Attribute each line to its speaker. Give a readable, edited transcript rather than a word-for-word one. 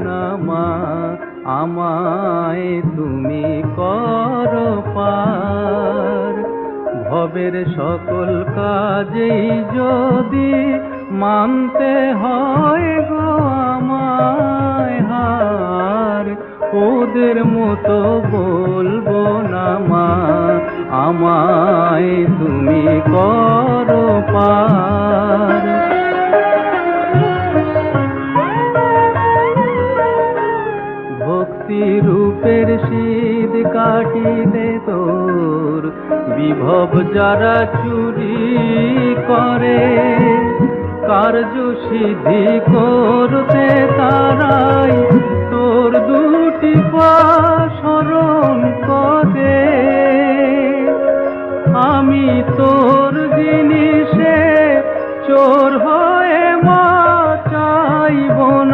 Speaker 1: না মা, আমায় তুমি করো পার। ভবের সকল কাজেই যদি মানতে হয় গো আমায় হার, ওদের মতো বলবো না মা, আমায় তুমি করো পার। ভক্তি রূপের শীত কাটিতে তোর বিভব যারা চুরি করে, কার্য সিদ্ধি করতে